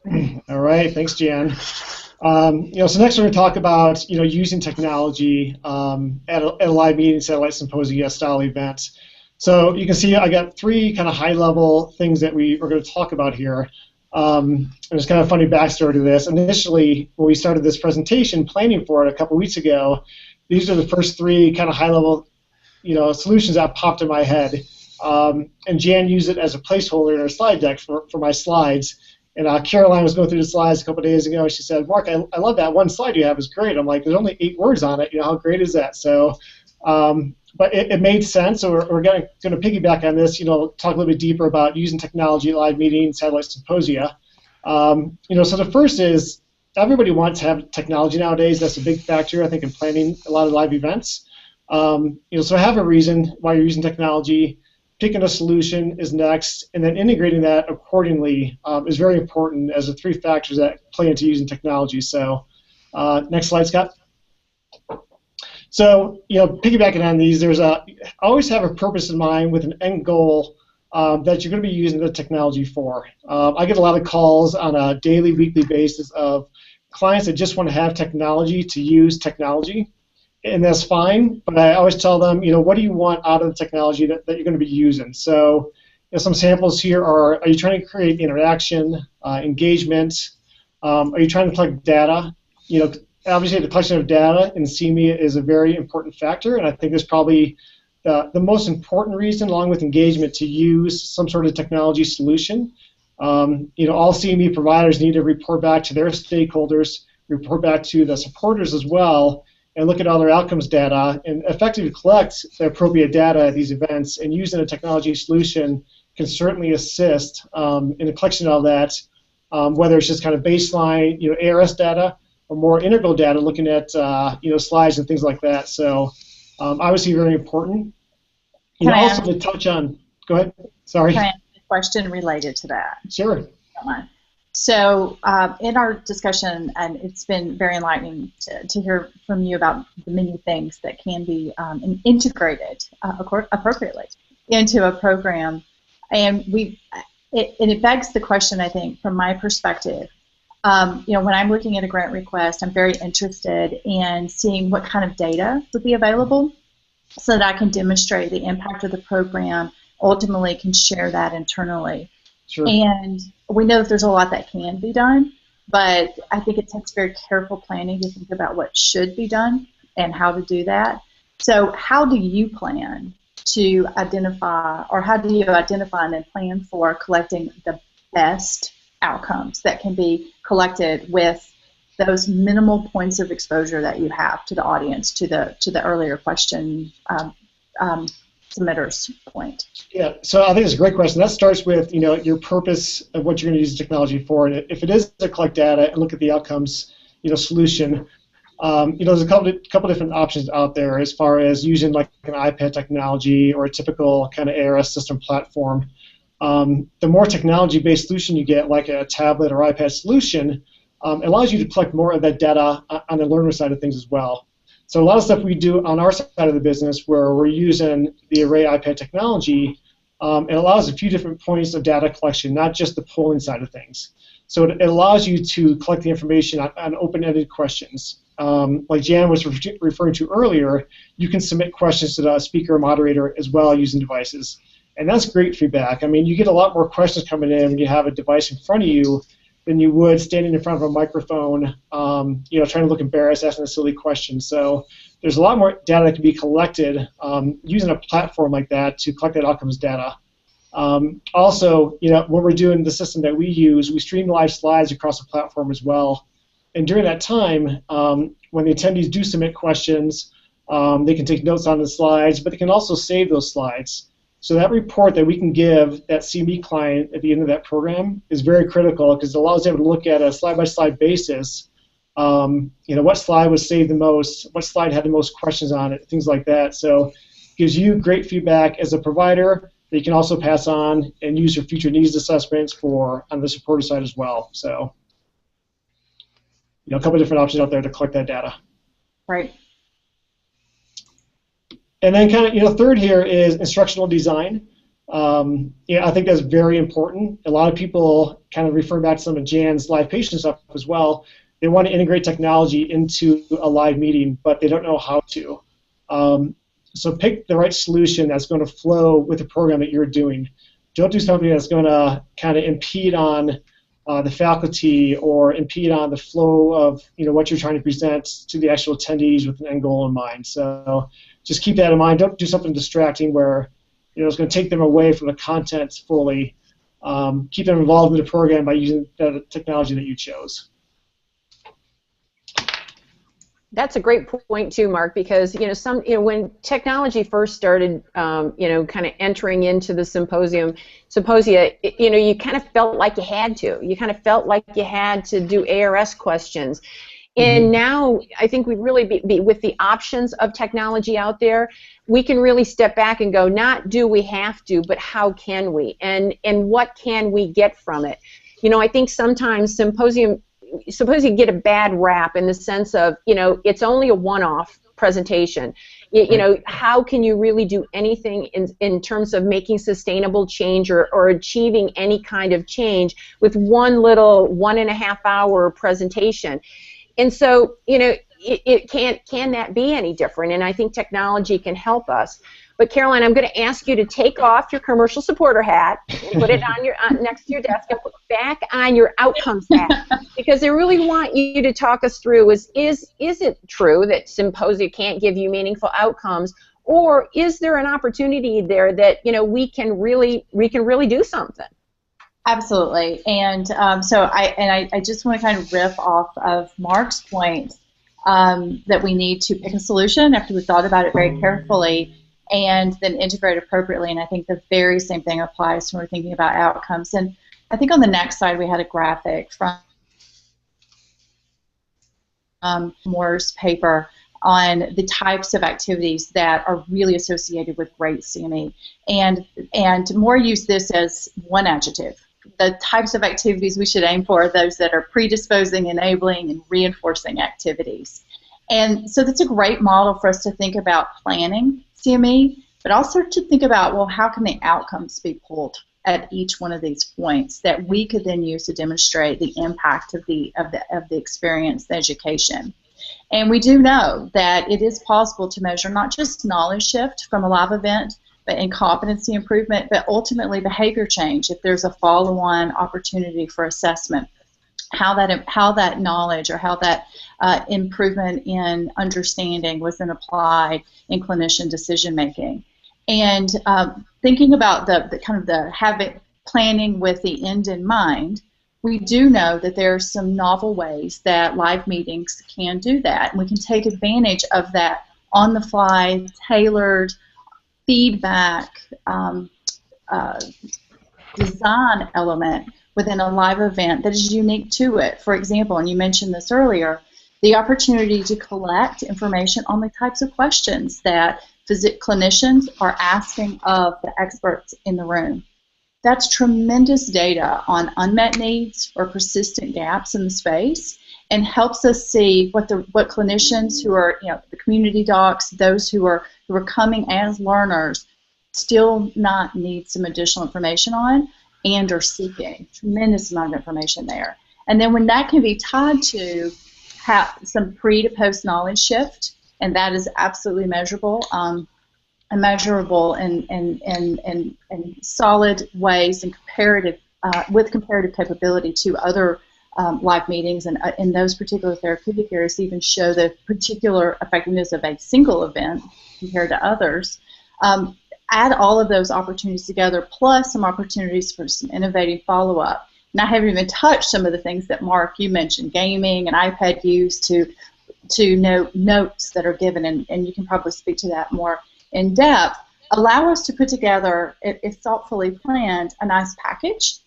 Speaker 4: All right, thanks, Jan. So next we're going to talk about using technology at a live meeting, satellite symposium style event. So you can see I got three kind of high-level things that we're going to talk about here. There's kind of a funny backstory to this. Initially, when we started this presentation, planning for it a couple weeks ago, these are the first three kind of high-level solutions that popped in my head. And Jan used it as a placeholder in her slide deck for my slides. And Caroline was going through the slides a couple of days ago, and she said, "Mark, I love that one slide you have. It's great." I'm like, "There's only 8 words on it. How great is that?" So, but it made sense. So we're going to piggyback on this. Talk a little bit deeper about using technology at live meetings, satellite symposia. So the first is everybody wants to have technology nowadays. That's a big factor, I think, in planning a lot of live events. So have a reason why you're using technology. Picking a solution is next, and then integrating that accordingly is very important as the 3 factors that play into using technology. So next slide, Scott. So piggybacking on these, always have a purpose in mind with an end goal that you're going to be using the technology for. I get a lot of calls on a daily, weekly basis of clients that just want to have technology to use technology. And that's fine, but I always tell them, what do you want out of the technology that you're going to be using? So some samples here are you trying to create interaction, engagement? Are you trying to collect data? Obviously the collection of data in CME is a very important factor, and I think it's probably the most important reason, along with engagement, to use some sort of technology solution. All CME providers need to report back to their stakeholders, report back to the supporters as well, and look at all their outcomes data and effectively collect the appropriate data at these events. And using a technology solution can certainly assist in the collection of that, whether it's just kind of baseline, ARS data, or more integral data, looking at slides and things like that. So obviously very important. Also to touch on. Go ahead. Sorry.
Speaker 3: Can I ask a question related to that?
Speaker 4: Sure.
Speaker 3: So in our discussion, and it's been very enlightening to hear from you about the many things that can be integrated appropriately into a program, and it begs the question, I think, from my perspective. When I'm looking at a grant request, I'm very interested in seeing what kind of data would be available so that I can demonstrate the impact of the program, ultimately can share that internally.
Speaker 4: Sure.
Speaker 3: And we know that there's a lot that can be done, but I think it takes very careful planning to think about what should be done and how to do that. So how do you plan to identify, or how do you identify and then plan for collecting the best outcomes that can be collected with those minimal points of exposure that you have to the audience, to the earlier question submitter's point?
Speaker 4: Yeah, so I think it's a great question. That starts with your purpose of what you're going to use the technology for. And if it is to collect data and look at the outcomes solution, there's a couple different options out there as far as using like an iPad technology or a typical kind of ARS system platform. The more technology-based solution you get, like a tablet or iPad solution, allows you to collect more of that data on the learner side of things as well. So a lot of stuff we do on our side of the business where we're using the Array iPad technology, it allows a few different points of data collection, not just the polling side of things. So it allows you to collect the information on open-ended questions. Like Jan was referring to earlier, you can submit questions to the speaker or moderator as well using devices. And that's great feedback. I mean, you get a lot more questions coming in when you have a device in front of you than you would standing in front of a microphone, trying to look embarrassed, asking a silly question. So there's a lot more data that can be collected using a platform like that to collect that outcomes data. Also, when we're doing the system that we use, we stream live slides across the platform as well. And during that time, when the attendees do submit questions, they can take notes on the slides, but they can also save those slides. So that report that we can give that CME client at the end of that program is very critical because it allows them to look at a slide-by-slide basis, what slide was saved the most, what slide had the most questions on it, things like that. So it gives you great feedback as a provider that you can also pass on and use your future needs assessments for on the supporter side as well. So a couple of different options out there to collect that data.
Speaker 3: Right.
Speaker 4: And then kind of, third here is instructional design. I think that's very important. A lot of people, kind of refer back to some of Jan's live patient stuff as well, they want to integrate technology into a live meeting, but they don't know how to. So pick the right solution that's going to flow with the program that you're doing. Don't do something that's going to kind of impede on the faculty or impede on the flow of what you're trying to present to the actual attendees with an end goal in mind. So just keep that in mind. Don't do something distracting where it's going to take them away from the content fully. Keep them involved in the program by using the technology that you chose.
Speaker 2: That's a great point too, Mark, because when technology first started, kind of entering into the symposia, you kind of felt like you had to. You kind of felt like you had to do ARS questions. And now I think we really be with the options of technology out there, we can really step back and go, not do we have to, but how can we, and what can we get from it? I think sometimes Symposium get a bad rap in the sense of, it's only a one-off presentation. How can you really do anything in terms of making sustainable change or achieving any kind of change with one little 1.5 hour presentation? And so, it can that be any different? And I think technology can help us. But Caroline, I'm going to ask you to take off your commercial supporter hat and put it on your next to your desk and put back on your outcomes hat, because I really want you to talk us through is it true that Symposia can't give you meaningful outcomes, or is there an opportunity there that we can really do something?
Speaker 3: Absolutely, and so I just want to kind of riff off of Mark's point that we need to pick a solution after we've thought about it very carefully, and then integrate appropriately. And I think the very same thing applies when we're thinking about outcomes. And I think on the next slide we had a graphic from Moore's paper on the types of activities that are really associated with great CME. And Moore used this as one adjective. The types of activities we should aim for are those that are predisposing, enabling, and reinforcing activities. And so that's a great model for us to think about planning CME, but also to think about, well, how can the outcomes be pulled at each one of these points that we could then use to demonstrate the impact of the experience, the education. And we do know that it is possible to measure not just knowledge shift from a live event, but in competency improvement, but ultimately behavior change if there's a follow-on opportunity for assessment. How that knowledge or how that improvement in understanding was then applied in clinician decision making, and thinking about the kind of the habit planning with the end in mind. We do know that there are some novel ways that live meetings can do that, and we can take advantage of that on-the-fly, tailored feedback design element within a live event that is unique to it. For example, and you mentioned this earlier, the opportunity to collect information on the types of questions that clinicians are asking of the experts in the room. That's tremendous data on unmet needs or persistent gaps in the space, and helps us see what clinicians who are, the community docs, those who are coming as learners, still not need some additional information on and are seeking. Tremendous amount of information there. And then when that can be tied to some pre to post knowledge shift, and that is absolutely measurable, and measurable in solid ways and comparative with comparative capability to other live meetings, and in those particular therapeutic areas even show the particular effectiveness of a single event compared to others. Add all of those opportunities together, plus some opportunities for some innovative follow-up. And I haven't even touched some of the things that, Mark, you mentioned, gaming and iPad use to note notes that are given, and you can probably speak to that more in depth. Allow us to put together, if thoughtfully planned, a nice package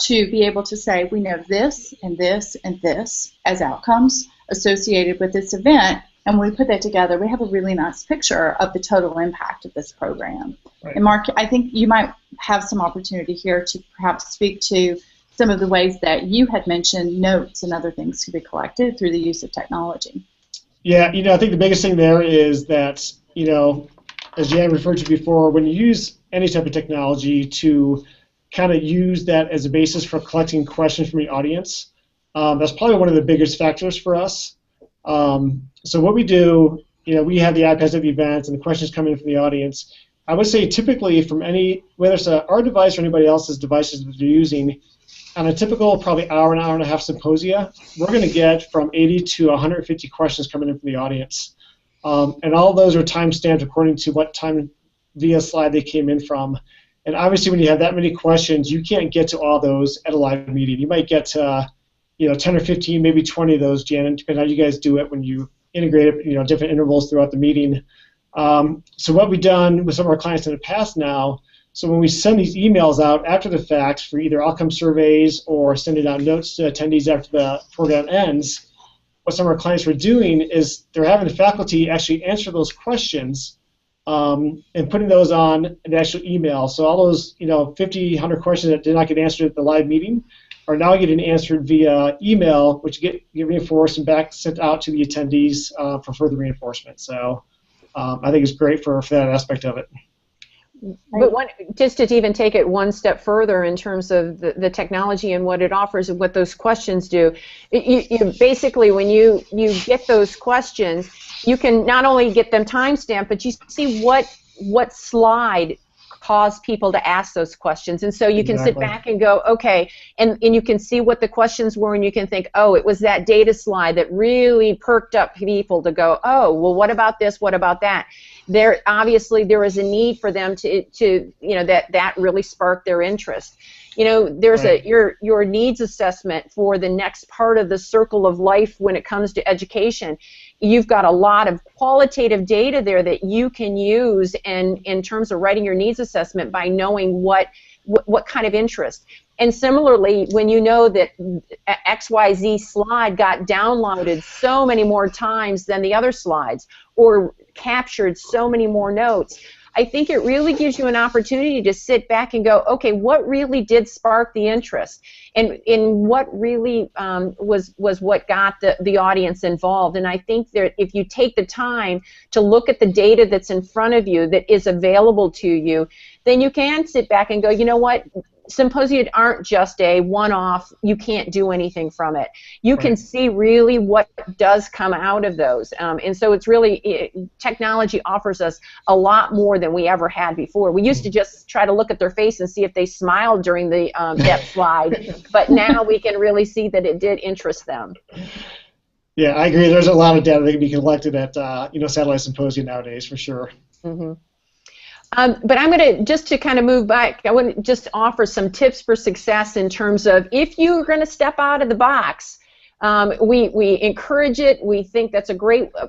Speaker 3: to be able to say, we know this and this and this as outcomes associated with this event, and when we put that together, we have a really nice picture of the total impact of this program. Right. And Mark, I think you might have some opportunity here to perhaps speak to some of the ways that you had mentioned notes and other things could be collected through the use of technology.
Speaker 4: Yeah, I think the biggest thing there is that, as Jan referred to before, when you use any type of technology to kind of use that as a basis for collecting questions from the audience. That's probably one of the biggest factors for us. So what we do, we have the iPads at the events and the questions coming in from the audience. I would say typically from whether it's our device or anybody else's devices that they're using, on a typical probably hour and a half symposia, we're going to get from 80 to 150 questions coming in from the audience. And all of those are time-stamped according to what time via slide they came in from. And obviously when you have that many questions, you can't get to all those at a live meeting. You might get to 10 or 15, maybe 20 of those, Jan, depending on how you guys do it when you integrate it, different intervals throughout the meeting. So what we've done with some of our clients in the past now, so when we send these emails out after the fact for either outcome surveys or sending out notes to attendees after the program ends, what some of our clients were doing is they're having the faculty actually answer those questions and putting those on an actual email. So all those 50, 100 questions that did not get answered at the live meeting are now getting answered via email, which get reinforced and back sent out to the attendees for further reinforcement. So I think it's great for that aspect of it.
Speaker 2: But just to even take it one step further in terms of the technology and what it offers and what those questions do, you basically, when you get those questions, you can not only get them timestamped, but you see what slide caused people to ask those questions. And so you can sit back and go, okay, and you can see what the questions were, and you can think, oh, it was that data slide that really perked up people to go, oh, well, what about this, what about that? Obviously there is a need for them to that really sparked their interest. There's your needs assessment for the next part of the circle of life when it comes to education. You've got a lot of qualitative data there that you can use in terms of writing your needs assessment by knowing what kind of interest. And similarly, when you know that XYZ slide got downloaded so many more times than the other slides or captured so many more notes, I think it really gives you an opportunity to sit back and go, okay, what really did spark the interest, and what really was what got the audience involved. And I think that if you take the time to look at the data that's in front of you that is available to you, then you can sit back and go, you know what, symposia aren't just a one-off, you can't do anything from it. You can see really what does come out of those. And so it's really, technology offers us a lot more than we ever had before. We used to just try to look at their face and see if they smiled during the that slide, but now we can really see that it did interest them.
Speaker 4: Yeah, I agree. There's a lot of data that can be collected at satellite symposia nowadays, for sure.
Speaker 2: Mm-hmm. But I'm going to, just to kind of move back, I want to just offer some tips for success in terms of if you're going to step out of the box. We encourage it. We think that's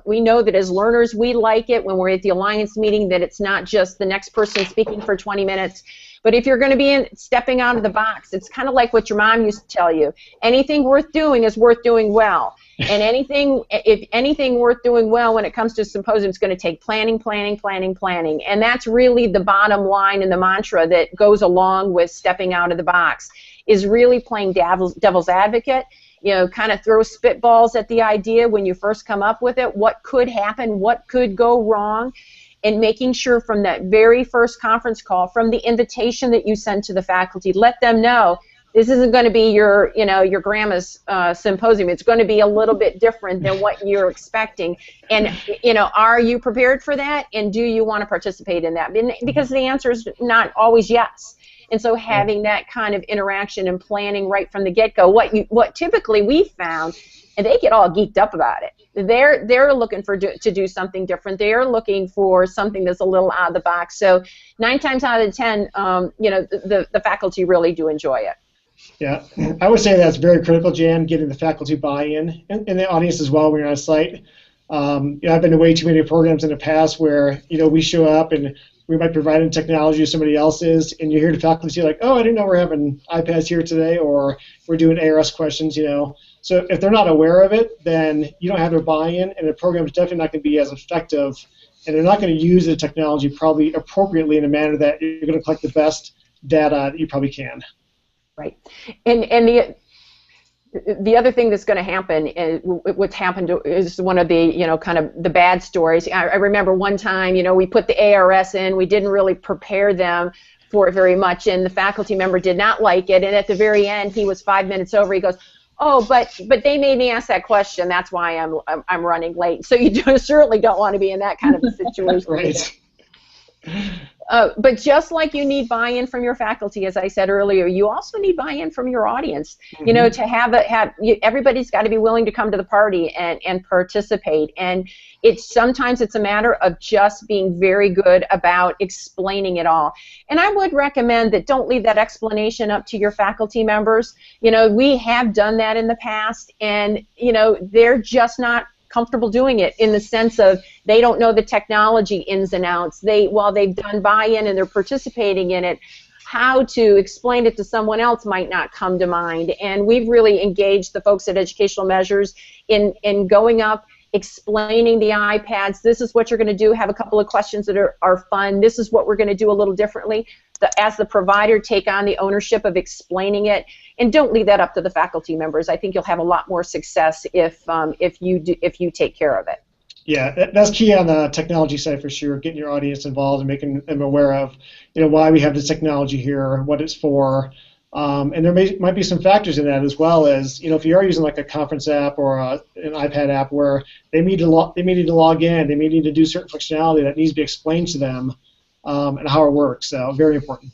Speaker 2: we know that as learners we like it when we're at the Alliance meeting, that it's not just the next person speaking for 20 minutes. But if you're going to be stepping out of the box, it's kind of like what your mom used to tell you. Anything worth doing is worth doing well. And if anything worth doing well when it comes to symposium, it's going to take planning. And that's really the bottom line and the mantra that goes along with stepping out of the box, is really playing devil's advocate. Kind of throw spitballs at the idea when you first come up with it. What could happen? What could go wrong? And making sure from that very first conference call, from the invitation that you send to the faculty, let them know this isn't going to be your grandma's symposium. It's going to be a little bit different than what you're expecting. And are you prepared for that? And do you want to participate in that? Because the answer is not always yes. And so having that kind of interaction and planning right from the get-go, what typically we found, and they get all geeked up about it. They're looking to do something different. They're looking for something that's a little out of the box. So 9 times out of 10, the faculty really do enjoy it.
Speaker 4: Yeah, I would say that's very critical, Jan, getting the faculty buy-in and the audience as well when you're on site. I've been to way too many programs in the past where we show up and we might provide in technology or somebody else's, and you hear the faculty like, oh, I didn't know we're having iPads here today, or we're doing ARS questions, So if they're not aware of it, then you don't have their buy-in, and the program is definitely not going to be as effective, and they're not going to use the technology probably appropriately in a manner that you're going to collect the best data that you probably can.
Speaker 2: Right. And the other thing that's going to happen, what's happened is one of the, kind of the bad stories. I remember one time, we put the ARS in, we didn't really prepare them for it very much, and the faculty member did not like it, and at the very end, he was 5 minutes over, he goes, oh, but they made me ask that question, that's why I'm running late. So you certainly don't want to be in that kind of a situation.
Speaker 4: Right.
Speaker 2: But just like you need buy-in from your faculty, as I said earlier, you also need buy-in from your audience.
Speaker 4: Mm-hmm.
Speaker 2: To everybody's got to be willing to come to the party and participate. And sometimes it's a matter of just being very good about explaining it all. And I would recommend that don't leave that explanation up to your faculty members. We have done that in the past, and they're just not comfortable doing it, in the sense of they don't know the technology ins and outs. While they've done buy-in and they're participating in it, how to explain it to someone else might not come to mind. And we've really engaged the folks at Educational Measures in going up, explaining the iPads. This is what you're going to do. Have a couple of questions that are fun. This is what we're going to do a little differently. As the provider, take on the ownership of explaining it, and don't leave that up to the faculty members. I think you'll have a lot more success if you take care of it.
Speaker 4: Yeah, that's key on the technology side for sure. Getting your audience involved and making them aware of, why we have this technology here, what it's for, and there might be some factors in that, as well as, if you are using like a conference app or an iPad app where they need to log in, they may need to do certain functionality that needs to be explained to them, and how it works. So very important.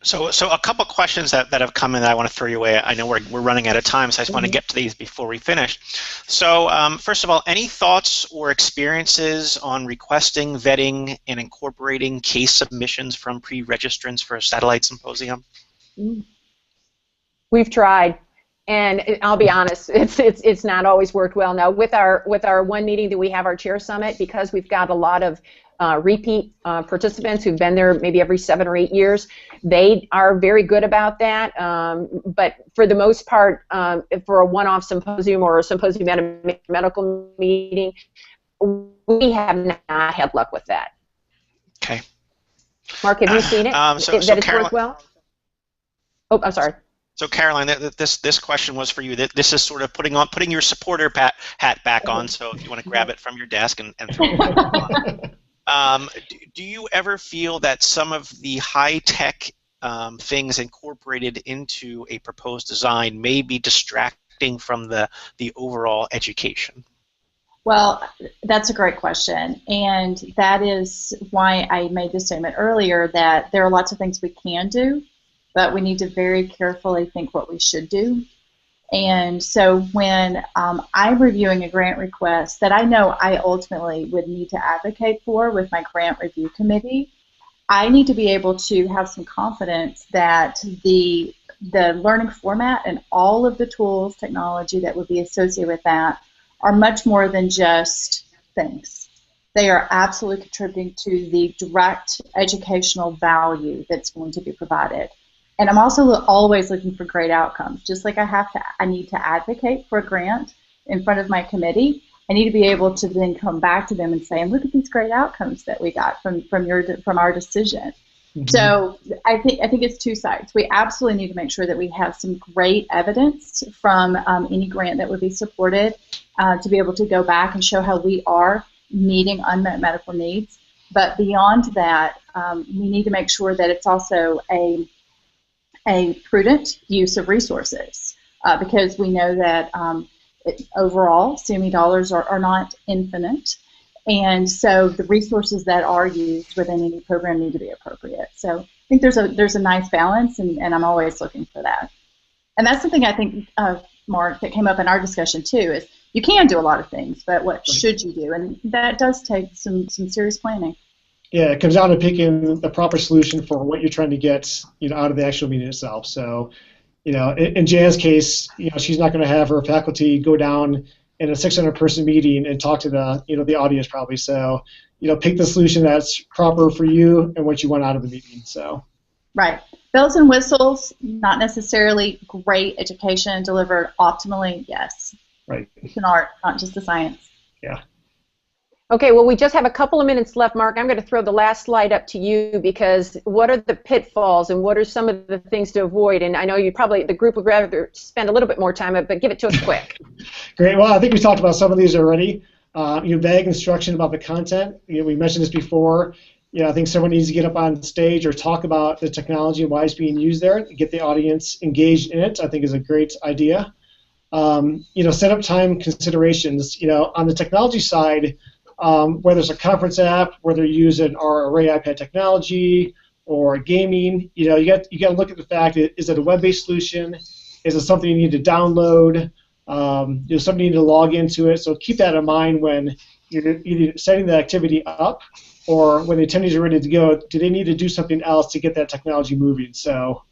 Speaker 1: So a couple questions that have come in that I want to throw your way. I know we're running out of time, so I just want to get to these before we finish. So first of all, any thoughts or experiences on requesting, vetting, and incorporating case submissions from pre-registrants for a satellite symposium?
Speaker 2: We've tried, and I'll be honest, it's not always worked well. Now with our one meeting that we have, our chair summit, because we've got a lot of repeat participants who've been there maybe every 7 or 8 years. They are very good about that, but for the most part, for a one-off symposium or a symposium at a medical meeting, we have not had luck with that.
Speaker 1: Okay.
Speaker 2: Mark, have you seen it? That it's worked well? Oh, I'm sorry.
Speaker 1: So Caroline, this question was for you. This is sort of putting your supporter hat back on. So if you want to grab it from your desk and throw it on. Do you ever feel that some of the high-tech things incorporated into a proposed design may be distracting from the overall education?
Speaker 3: Well, that's a great question, and that is why I made the statement earlier that there are lots of things we can do, but we need to very carefully think what we should do. And so when I'm reviewing a grant request that I know I ultimately would need to advocate for with my grant review committee, I need to be able to have some confidence that the learning format and all of the tools, technology that would be associated with that are much more than just things. They are absolutely contributing to the direct educational value that's going to be provided. And I'm also always looking for great outcomes. Just like I need to advocate for a grant in front of my committee, I need to be able to then come back to them and say, and look at these great outcomes that we got from our decision. Mm-hmm. So I think it's two sides. We absolutely need to make sure that we have some great evidence from any grant that would be supported to be able to go back and show how we are meeting unmet medical needs. But beyond that, we need to make sure that it's also a prudent use of resources, because we know that overall CME dollars are not infinite, and so the resources that are used within any program need to be appropriate. So I think there's a nice balance, and I'm always looking for that. And that's something I think, Mark, that came up in our discussion too, is you can do a lot of things, but what should you do? And that does take some serious planning.
Speaker 4: Yeah, it comes down to picking the proper solution for what you're trying to get, out of the actual meeting itself. So, in Jan's case, she's not going to have her faculty go down in a 600-person meeting and talk to the audience probably. So, pick the solution that's proper for you and what you want out of the meeting. So.
Speaker 3: Right. Bells and whistles, not necessarily great education delivered optimally. Yes.
Speaker 4: Right.
Speaker 3: It's an art, not just a science.
Speaker 4: Yeah.
Speaker 2: Okay, well, we just have a couple of minutes left, Mark. I'm going to throw the last slide up to you because what are the pitfalls and what are some of the things to avoid? And I know you probably, the group would rather spend a little bit more time, but give it to us quick.
Speaker 4: Great. Well, I think we talked about some of these already. Vague instruction about the content. We mentioned this before. I think someone needs to get up on stage or talk about the technology and why it's being used there, get the audience engaged in it. I think is a great idea. Set up time considerations. On the technology side, whether it's a conference app, whether you use an array iPad technology or gaming, you got to look at the fact: is it a web-based solution? Is it something you need to download? Something you need to log into it. So keep that in mind when you're either setting the activity up or when the attendees are ready to go. Do they need to do something else to get that technology moving? So,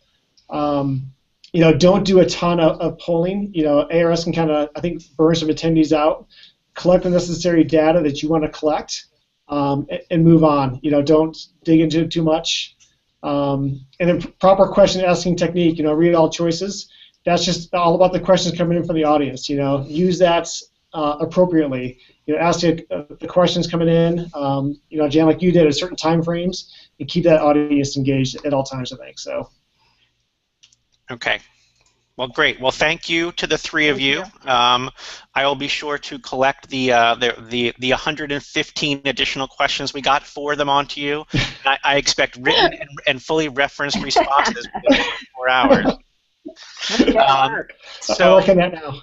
Speaker 4: don't do a ton of polling. ARS can kind of, I think, burn some attendees out. Collect the necessary data that you want to collect and move on. Don't dig into it too much. And then proper question asking technique. Read all choices. That's just all about the questions coming in from the audience. Use that appropriately. Ask the questions coming in. Jan, like you did at certain time frames, and keep that audience engaged at all times. I think so.
Speaker 1: Okay. Well, great. Well, thank you to the three of you. I will be sure to collect the 115 additional questions we got, forward them on to you. I expect written and fully referenced responses within 24 hours.
Speaker 4: So working that now.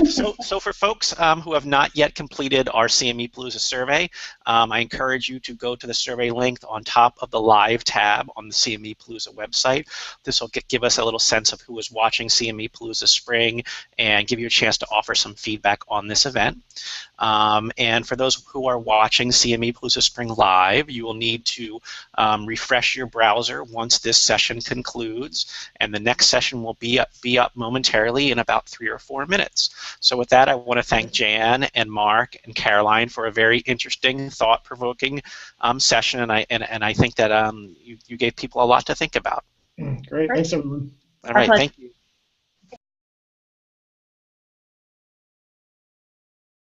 Speaker 1: So for folks who have not yet completed our CME Palooza survey, I encourage you to go to the survey link on top of the Live tab on the CME Palooza website. This will give us a little sense of who is watching CME Palooza Spring and give you a chance to offer some feedback on this event. And for those who are watching CME Palooza Spring Live, you will need to refresh your browser once this session concludes, and the next session will be up momentarily in about 3 or 4 minutes. So with that, I want to thank Jan and Mark and Caroline for a very interesting, thought-provoking session, and I think that you gave people a lot to think about.
Speaker 4: Great. Thanks, everyone.
Speaker 1: All right. Thank you.